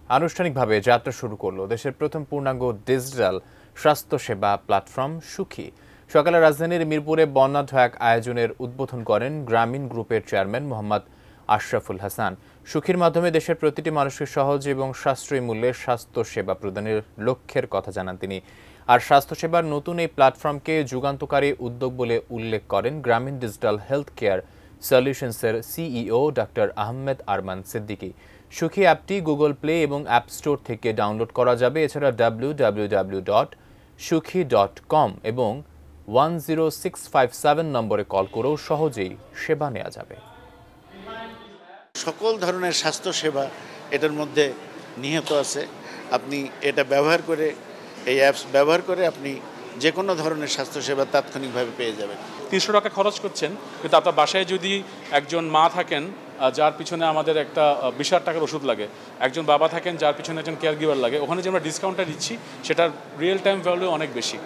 আনুষ্ঠানিকভাবে যাত্রা শুরু করলো দেশের প্রথম পূর্ণাঙ্গ ডিজিটাল স্বাস্থ্যসেবা প্ল্যাটফর্ম সুখী। সকালে রাজধানীর মিরপুরে বর্ণাঢ্য এক আয়োজনের উদ্বোধন করেন গ্রামীণ গ্রুপের চেয়ারম্যান মোহাম্মদ আশরাফুল হাসান। সুখীর মাধ্যমে দেশের প্রতিটি মানুষকে সহজ এবং সাশ্রয়ী মূল্যে স্বাস্থ্যসেবা প্রদানের লক্ষ্যের কথা জানান তিনি। আর স্বাস্থ্যসেবার নতুন এই প্ল্যাটফর্মকে যুগান্তকারী উদ্যোগ বলে উল্লেখ করেন গ্রামীণ ডিজিটাল হেলথ কেয়ার সলিউশনসের সিইও ডক্টর আহমেদ আরমান সিদ্দিকী। সুখী অ্যাপটি গুগল প্লে এবং অ্যাপ স্টোর থেকে ডাউনলোড করা যাবে। এছাড়া www.sukhi.com এবং 10657 নম্বরে কল করেও সহজেই সেবা নেওয়া যাবে। সকল ধরনের স্বাস্থ্যসেবা এটার মধ্যে নিহিত আছে। আপনি এটা ব্যবহার করে, এই অ্যাপস ব্যবহার করে আপনি যে কোনো ধরনের স্বাস্থ্যসেবা তাৎক্ষণিকভাবে পেয়ে যাবেন। ৩০০ টাকা খরচ করছেন, কিন্তু আপনার বাসায় যদি একজন মা থাকেন যার পিছনে আমাদের একটা ২০,০০০ টাকার ওষুধ লাগে, একজন বাবা থাকেন যার পিছনে একজন কেয়ার গিভার লাগে, ওখানে যে আমরা ডিসকাউন্টটা দিচ্ছি সেটার রিয়েল টাইম ভ্যালু অনেক বেশি।